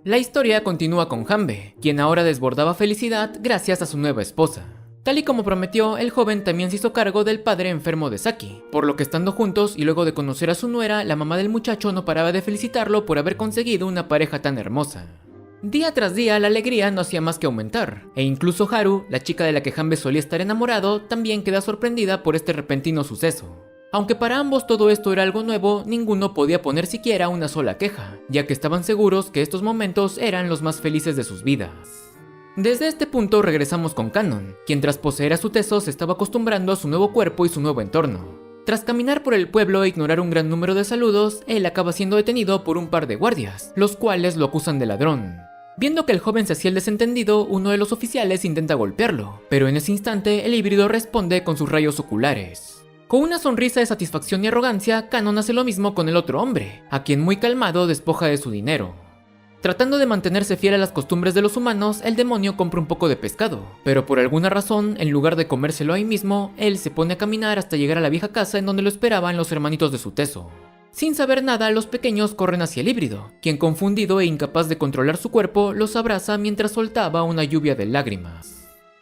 La historia continúa con Hanbe, quien ahora desbordaba felicidad gracias a su nueva esposa. Tal y como prometió, el joven también se hizo cargo del padre enfermo de Saki, por lo que estando juntos y luego de conocer a su nuera, la mamá del muchacho no paraba de felicitarlo por haber conseguido una pareja tan hermosa. Día tras día la alegría no hacía más que aumentar, e incluso Haru, la chica de la que Hanbe solía estar enamorado, también queda sorprendida por este repentino suceso. Aunque para ambos todo esto era algo nuevo, ninguno podía poner siquiera una sola queja, ya que estaban seguros que estos momentos eran los más felices de sus vidas. Desde este punto regresamos con Kanon, quien tras poseer a su teso se estaba acostumbrando a su nuevo cuerpo y su nuevo entorno. Tras caminar por el pueblo e ignorar un gran número de saludos, él acaba siendo detenido por un par de guardias, los cuales lo acusan de ladrón. Viendo que el joven se hacía el desentendido, uno de los oficiales intenta golpearlo, pero en ese instante el híbrido responde con sus rayos oculares. Con una sonrisa de satisfacción y arrogancia, Kanon hace lo mismo con el otro hombre, a quien muy calmado despoja de su dinero. Tratando de mantenerse fiel a las costumbres de los humanos, el demonio compra un poco de pescado, pero por alguna razón, en lugar de comérselo ahí mismo, él se pone a caminar hasta llegar a la vieja casa en donde lo esperaban los hermanitos de su teso. Sin saber nada, los pequeños corren hacia el híbrido, quien confundido e incapaz de controlar su cuerpo, los abraza mientras soltaba una lluvia de lágrimas.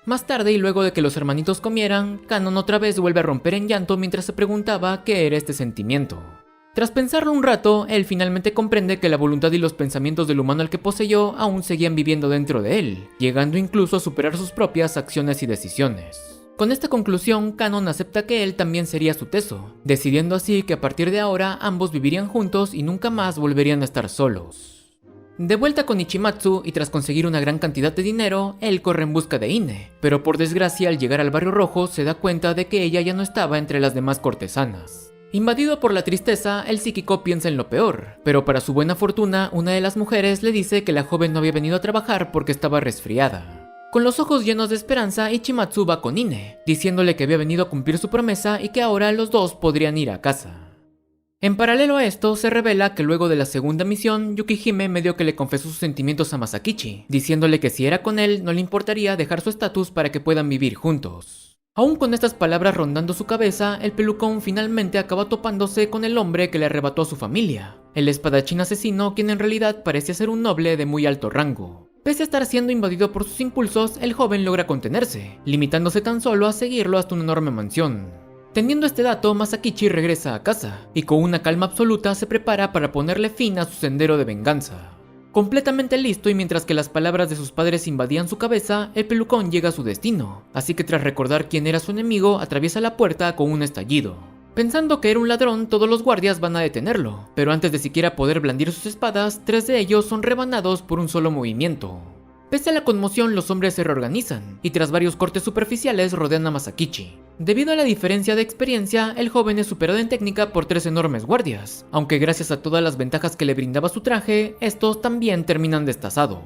Más tarde y luego de que los hermanitos comieran, Kanon otra vez vuelve a romper en llanto mientras se preguntaba qué era este sentimiento. Tras pensarlo un rato, él finalmente comprende que la voluntad y los pensamientos del humano al que poseyó aún seguían viviendo dentro de él, llegando incluso a superar sus propias acciones y decisiones. Con esta conclusión, Kanon acepta que él también sería su teso, decidiendo así que a partir de ahora ambos vivirían juntos y nunca más volverían a estar solos. De vuelta con Ichimatsu y tras conseguir una gran cantidad de dinero, él corre en busca de Ine, pero por desgracia al llegar al barrio rojo se da cuenta de que ella ya no estaba entre las demás cortesanas. Invadido por la tristeza, el psíquico piensa en lo peor, pero para su buena fortuna, una de las mujeres le dice que la joven no había venido a trabajar porque estaba resfriada. Con los ojos llenos de esperanza, Ichimatsu va con Ine, diciéndole que había venido a cumplir su promesa y que ahora los dos podrían ir a casa. En paralelo a esto, se revela que luego de la segunda misión, Yukihime medio que le confesó sus sentimientos a Masakichi, diciéndole que si era con él, no le importaría dejar su estatus para que puedan vivir juntos. Aún con estas palabras rondando su cabeza, el pelucón finalmente acaba topándose con el hombre que le arrebató a su familia, el espadachín asesino quien en realidad parecía ser un noble de muy alto rango. Pese a estar siendo invadido por sus impulsos, el joven logra contenerse, limitándose tan solo a seguirlo hasta una enorme mansión. Teniendo este dato, Masakichi regresa a casa, y con una calma absoluta se prepara para ponerle fin a su sendero de venganza. Completamente listo y mientras que las palabras de sus padres invadían su cabeza, el pelucón llega a su destino, así que tras recordar quién era su enemigo, atraviesa la puerta con un estallido. Pensando que era un ladrón, todos los guardias van a detenerlo, pero antes de siquiera poder blandir sus espadas, 3 de ellos son rebanados por un solo movimiento. Pese a la conmoción, los hombres se reorganizan, y tras varios cortes superficiales rodean a Masakichi. Debido a la diferencia de experiencia, el joven es superado en técnica por 3 enormes guardias, aunque gracias a todas las ventajas que le brindaba su traje, estos también terminan destazados.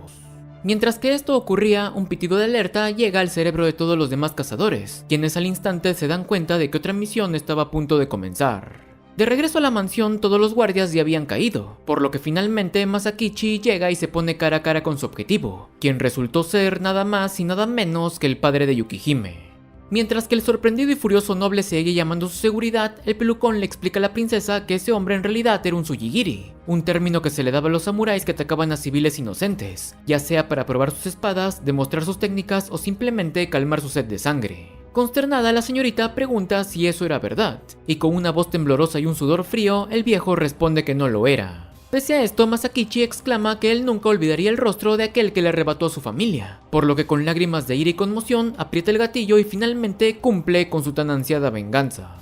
Mientras que esto ocurría, un pitido de alerta llega al cerebro de todos los demás cazadores, quienes al instante se dan cuenta de que otra misión estaba a punto de comenzar. De regreso a la mansión, todos los guardias ya habían caído, por lo que finalmente Masakichi llega y se pone cara a cara con su objetivo, quien resultó ser nada más y nada menos que el padre de Yukihime. Mientras que el sorprendido y furioso noble sigue llamando a su seguridad, el pelucón le explica a la princesa que ese hombre en realidad era un Sujigiri, un término que se le daba a los samuráis que atacaban a civiles inocentes, ya sea para probar sus espadas, demostrar sus técnicas o simplemente calmar su sed de sangre. Consternada, la señorita pregunta si eso era verdad, y con una voz temblorosa y un sudor frío, el viejo responde que no lo era. Pese a esto, Masakichi exclama que él nunca olvidaría el rostro de aquel que le arrebató a su familia, por lo que con lágrimas de ira y conmoción aprieta el gatillo y finalmente cumple con su tan ansiada venganza.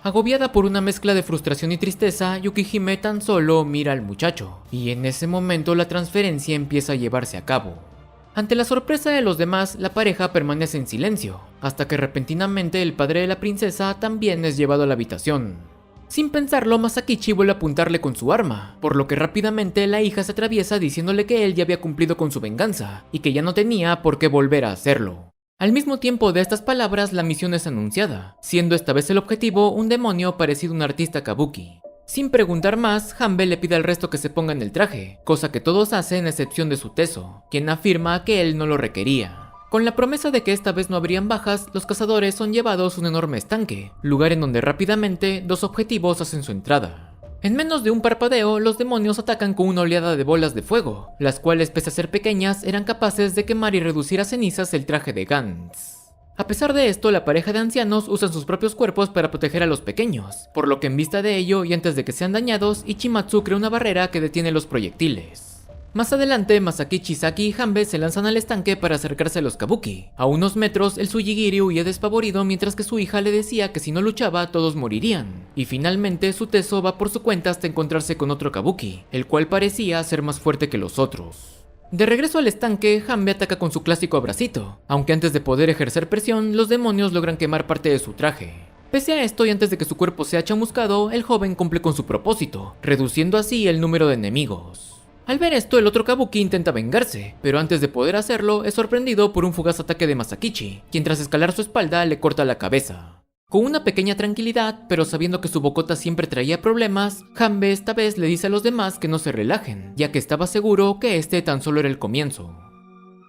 Agobiada por una mezcla de frustración y tristeza, Yukihime tan solo mira al muchacho, y en ese momento la transferencia empieza a llevarse a cabo. Ante la sorpresa de los demás, la pareja permanece en silencio, hasta que repentinamente el padre de la princesa también es llevado a la habitación. Sin pensarlo, Masakichi vuelve a apuntarle con su arma, por lo que rápidamente la hija se atraviesa diciéndole que él ya había cumplido con su venganza, y que ya no tenía por qué volver a hacerlo. Al mismo tiempo de estas palabras, la misión es anunciada, siendo esta vez el objetivo un demonio parecido a un artista kabuki. Sin preguntar más, Hanbe le pide al resto que se pongan el traje, cosa que todos hacen a excepción de su teso, quien afirma que él no lo requería. Con la promesa de que esta vez no habrían bajas, los cazadores son llevados a un enorme estanque, lugar en donde rápidamente 2 objetivos hacen su entrada. En menos de un parpadeo, los demonios atacan con una oleada de bolas de fuego, las cuales pese a ser pequeñas eran capaces de quemar y reducir a cenizas el traje de Gantz. A pesar de esto, la pareja de ancianos usan sus propios cuerpos para proteger a los pequeños, por lo que en vista de ello y antes de que sean dañados, Ichimatsu crea una barrera que detiene los proyectiles. Más adelante, Masakichi, Saki y Hanbe se lanzan al estanque para acercarse a los Kabuki. A unos metros, el Sujigiri huía despavorido mientras que su hija le decía que si no luchaba, todos morirían. Y finalmente, su Teso va por su cuenta hasta encontrarse con otro Kabuki, el cual parecía ser más fuerte que los otros. De regreso al estanque, Hanbe ataca con su clásico abracito, aunque antes de poder ejercer presión, los demonios logran quemar parte de su traje. Pese a esto y antes de que su cuerpo sea chamuscado, el joven cumple con su propósito, reduciendo así el número de enemigos. Al ver esto, el otro Kabuki intenta vengarse, pero antes de poder hacerlo, es sorprendido por un fugaz ataque de Masakichi, quien tras escalar su espalda le corta la cabeza. Con una pequeña tranquilidad, pero sabiendo que su bocota siempre traía problemas, Hanbe esta vez le dice a los demás que no se relajen, ya que estaba seguro que este tan solo era el comienzo.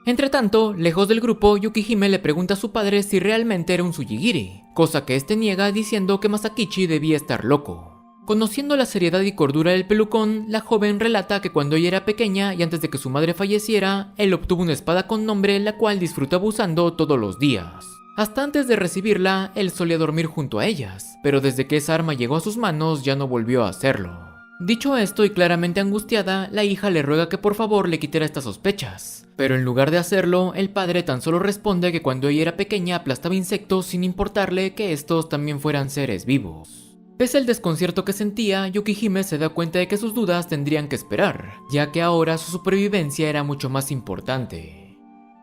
Entretanto, lejos del grupo, Yukihime le pregunta a su padre si realmente era un Sujigiri, cosa que este niega diciendo que Masakichi debía estar loco. Conociendo la seriedad y cordura del pelucón, la joven relata que cuando ella era pequeña y antes de que su madre falleciera, él obtuvo una espada con nombre la cual disfrutaba usando todos los días. Hasta antes de recibirla, él solía dormir junto a ellas, pero desde que esa arma llegó a sus manos ya no volvió a hacerlo. Dicho esto y claramente angustiada, la hija le ruega que por favor le quitara estas sospechas. Pero en lugar de hacerlo, el padre tan solo responde que cuando ella era pequeña aplastaba insectos sin importarle que estos también fueran seres vivos. Pese al desconcierto que sentía, Yukihime se da cuenta de que sus dudas tendrían que esperar, ya que ahora su supervivencia era mucho más importante.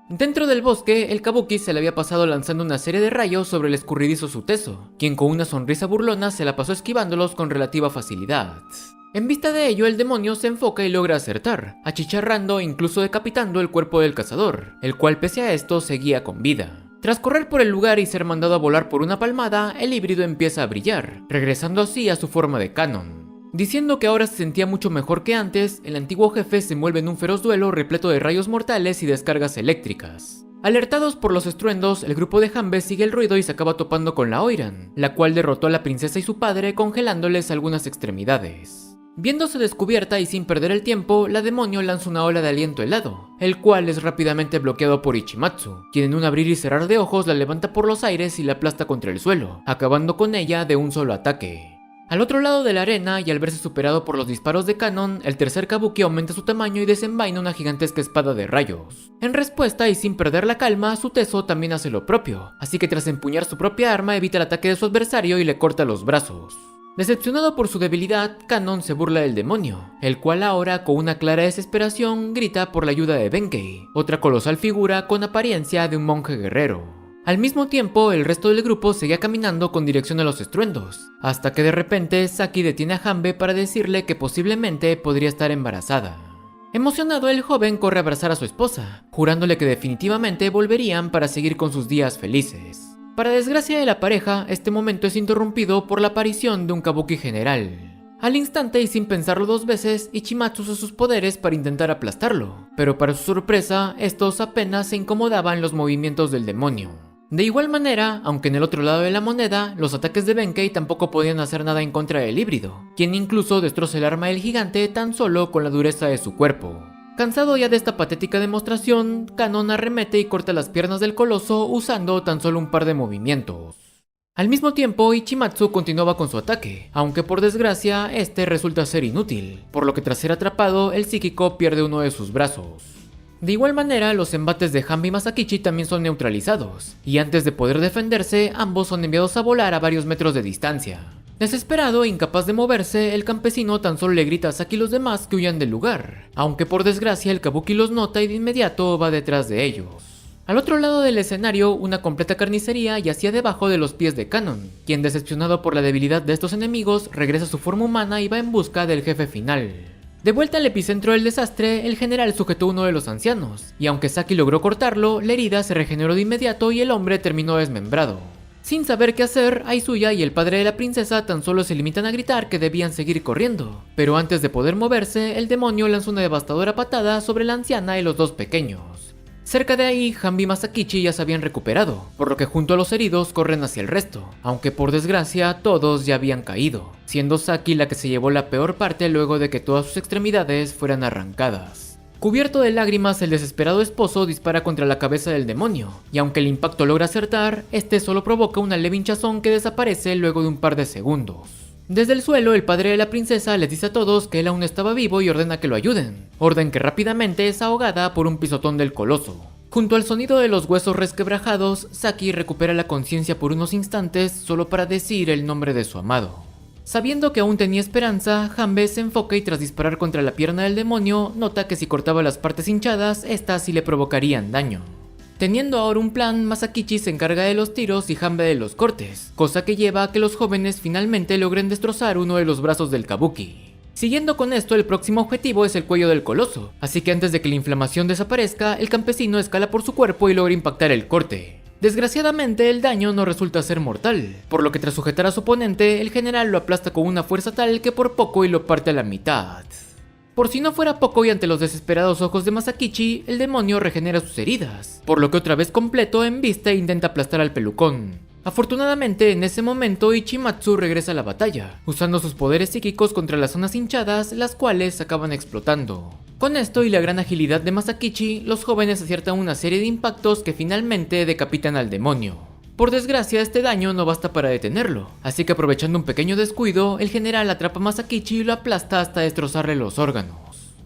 Dentro del bosque, el Kabuki se le había pasado lanzando una serie de rayos sobre el escurridizo Suteso, quien con una sonrisa burlona se la pasó esquivándolos con relativa facilidad. En vista de ello, el demonio se enfoca y logra acertar, achicharrando e incluso decapitando el cuerpo del cazador, el cual pese a esto seguía con vida. Tras correr por el lugar y ser mandado a volar por una palmada, el híbrido empieza a brillar, regresando así a su forma de Kanon. Diciendo que ahora se sentía mucho mejor que antes, el antiguo jefe se envuelve en un feroz duelo repleto de rayos mortales y descargas eléctricas. Alertados por los estruendos, el grupo de Hanbe sigue el ruido y se acaba topando con la Oiran, la cual derrotó a la princesa y su padre congelándoles algunas extremidades. Viéndose descubierta y sin perder el tiempo, la demonio lanza una ola de aliento helado, el cual es rápidamente bloqueado por Ichimatsu, quien en un abrir y cerrar de ojos la levanta por los aires y la aplasta contra el suelo, acabando con ella de un solo ataque. Al otro lado de la arena, y al verse superado por los disparos de Kanon, el tercer Kabuki aumenta su tamaño y desenvaina una gigantesca espada de rayos. En respuesta y sin perder la calma, su Teso también hace lo propio, así que tras empuñar su propia arma evita el ataque de su adversario y le corta los brazos. Decepcionado por su debilidad, Kanon se burla del demonio, el cual ahora con una clara desesperación grita por la ayuda de Benkei, otra colosal figura con apariencia de un monje guerrero. Al mismo tiempo, el resto del grupo seguía caminando con dirección a los estruendos, hasta que de repente Saki detiene a Hanbe para decirle que posiblemente podría estar embarazada. Emocionado, el joven corre a abrazar a su esposa, jurándole que definitivamente volverían para seguir con sus días felices. Para desgracia de la pareja, este momento es interrumpido por la aparición de un Kabuki general. Al instante y sin pensarlo dos veces, Ichimatsu usa sus poderes para intentar aplastarlo, pero para su sorpresa, estos apenas se incomodaban los movimientos del demonio. De igual manera, aunque en el otro lado de la moneda, los ataques de Benkei tampoco podían hacer nada en contra del híbrido, quien incluso destroza el arma del gigante tan solo con la dureza de su cuerpo. Cansado ya de esta patética demostración, Kanon arremete y corta las piernas del coloso usando tan solo un par de movimientos. Al mismo tiempo, Ichimatsu continuaba con su ataque, aunque por desgracia, este resulta ser inútil, por lo que tras ser atrapado, el psíquico pierde uno de sus brazos. De igual manera, los embates de Hanbe y Masakichi también son neutralizados, y antes de poder defenderse, ambos son enviados a volar a varios metros de distancia. Desesperado e incapaz de moverse, el campesino tan solo le grita a Saki y los demás que huyan del lugar, aunque por desgracia el Kabuki los nota y de inmediato va detrás de ellos. Al otro lado del escenario, una completa carnicería yacía debajo de los pies de Kanon, quien decepcionado por la debilidad de estos enemigos, regresa a su forma humana y va en busca del jefe final. De vuelta al epicentro del desastre, el general sujetó a uno de los ancianos, y aunque Saki logró cortarlo, la herida se regeneró de inmediato y el hombre terminó desmembrado. Sin saber qué hacer, Aizuya y el padre de la princesa tan solo se limitan a gritar que debían seguir corriendo, pero antes de poder moverse, el demonio lanza una devastadora patada sobre la anciana y los dos pequeños. Cerca de ahí, Hanbe y Masakichi ya se habían recuperado, por lo que junto a los heridos corren hacia el resto, aunque por desgracia todos ya habían caído, siendo Saki la que se llevó la peor parte luego de que todas sus extremidades fueran arrancadas. Cubierto de lágrimas, el desesperado esposo dispara contra la cabeza del demonio, y aunque el impacto logra acertar, este solo provoca una leve hinchazón que desaparece luego de un par de segundos. Desde el suelo, el padre de la princesa les dice a todos que él aún estaba vivo y ordena que lo ayuden, orden que rápidamente es ahogada por un pisotón del coloso. Junto al sonido de los huesos resquebrajados, Saki recupera la conciencia por unos instantes solo para decir el nombre de su amado. Sabiendo que aún tenía esperanza, Hanbe se enfoca y tras disparar contra la pierna del demonio, nota que si cortaba las partes hinchadas, estas sí le provocarían daño. Teniendo ahora un plan, Masakichi se encarga de los tiros y Hanbe de los cortes, cosa que lleva a que los jóvenes finalmente logren destrozar uno de los brazos del kabuki. Siguiendo con esto, el próximo objetivo es el cuello del coloso, así que antes de que la inflamación desaparezca, el campesino escala por su cuerpo y logra impactar el corte. Desgraciadamente, el daño no resulta ser mortal, por lo que tras sujetar a su oponente, el general lo aplasta con una fuerza tal que por poco y lo parte a la mitad. Por si no fuera poco y ante los desesperados ojos de Masakichi, el demonio regenera sus heridas, por lo que otra vez completo en vista intenta aplastar al pelucón. Afortunadamente, en ese momento Ichimatsu regresa a la batalla, usando sus poderes psíquicos contra las zonas hinchadas, las cuales acaban explotando. Con esto y la gran agilidad de Masakichi, los jóvenes aciertan una serie de impactos que finalmente decapitan al demonio. Por desgracia, este daño no basta para detenerlo, así que aprovechando un pequeño descuido, el general atrapa a Masakichi y lo aplasta hasta destrozarle los órganos.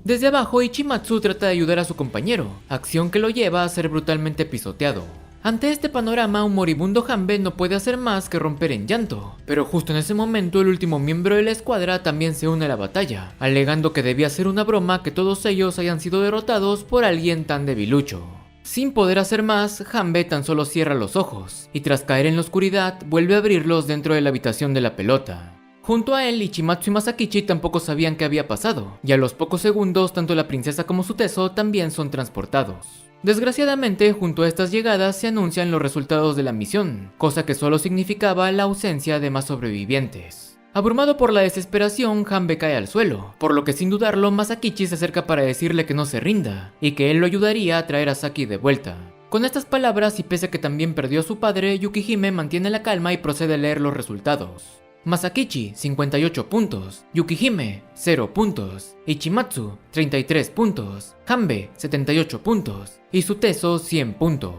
Desde abajo, Ichimatsu trata de ayudar a su compañero, acción que lo lleva a ser brutalmente pisoteado. Ante este panorama, un moribundo Hanbe no puede hacer más que romper en llanto, pero justo en ese momento el último miembro de la escuadra también se une a la batalla, alegando que debía ser una broma que todos ellos hayan sido derrotados por alguien tan debilucho. Sin poder hacer más, Hanbe tan solo cierra los ojos, y tras caer en la oscuridad, vuelve a abrirlos dentro de la habitación de la pelota. Junto a él, Ichimatsu y Masakichi tampoco sabían qué había pasado, y a los pocos segundos, tanto la princesa como su teso también son transportados. Desgraciadamente, junto a estas llegadas se anuncian los resultados de la misión, cosa que solo significaba la ausencia de más sobrevivientes. Abrumado por la desesperación, Hanbe cae al suelo, por lo que sin dudarlo Masakichi se acerca para decirle que no se rinda, y que él lo ayudaría a traer a Saki de vuelta. Con estas palabras y pese a que también perdió a su padre, Yukihime mantiene la calma y procede a leer los resultados. Masakichi, 58 puntos, Yukihime, 0 puntos, Ichimatsu, 33 puntos, Hanbe, 78 puntos, y su teso, 100 puntos.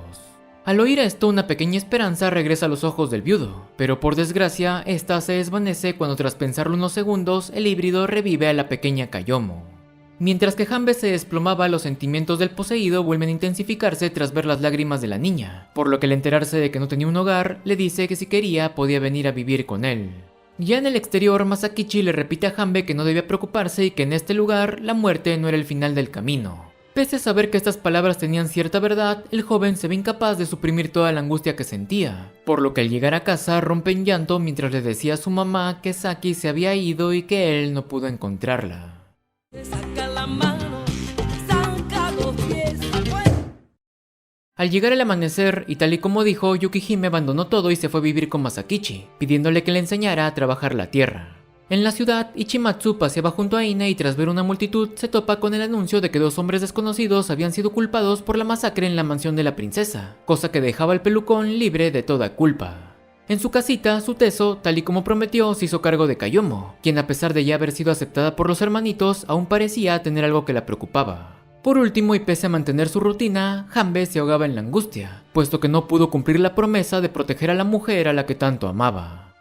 Al oír esto, una pequeña esperanza regresa a los ojos del viudo, pero por desgracia, esta se desvanece cuando tras pensarlo unos segundos, el híbrido revive a la pequeña Kayomo. Mientras que Hanbe se desplomaba, los sentimientos del poseído vuelven a intensificarse tras ver las lágrimas de la niña, por lo que al enterarse de que no tenía un hogar, le dice que si quería podía venir a vivir con él. Ya en el exterior, Masakichi le repite a Hanbe que no debía preocuparse y que en este lugar la muerte no era el final del camino. Pese a saber que estas palabras tenían cierta verdad, el joven se ve incapaz de suprimir toda la angustia que sentía, por lo que al llegar a casa rompe en llanto mientras le decía a su mamá que Saki se había ido y que él no pudo encontrarla. Al llegar el amanecer, y tal y como dijo, Yukihime abandonó todo y se fue a vivir con Masakichi, pidiéndole que le enseñara a trabajar la tierra. En la ciudad, Ichimatsu paseaba junto a Ine y tras ver una multitud, se topa con el anuncio de que 2 hombres desconocidos habían sido culpados por la masacre en la mansión de la princesa, cosa que dejaba al pelucón libre de toda culpa. En su casita, su teso, tal y como prometió, se hizo cargo de Kayomo, quien a pesar de ya haber sido aceptada por los hermanitos, aún parecía tener algo que la preocupaba. Por último, y pese a mantener su rutina, Hanbe se ahogaba en la angustia, puesto que no pudo cumplir la promesa de proteger a la mujer a la que tanto amaba.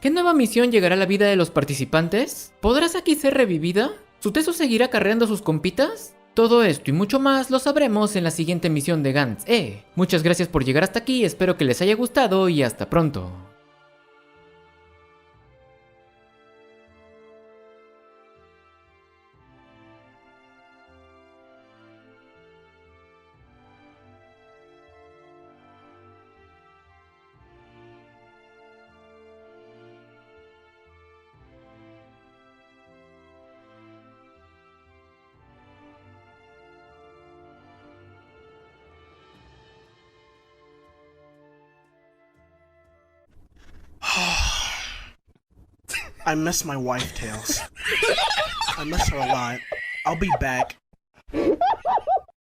¿Qué nueva misión llegará a la vida de los participantes? ¿Podrá Saki ser revivida? ¿Su teso seguirá carreando a sus compitas? Todo esto y mucho más lo sabremos en la siguiente misión de Gantz. Muchas gracias por llegar hasta aquí, espero que les haya gustado y hasta pronto. I miss my wife, Tails. I miss her a lot. I'll be back.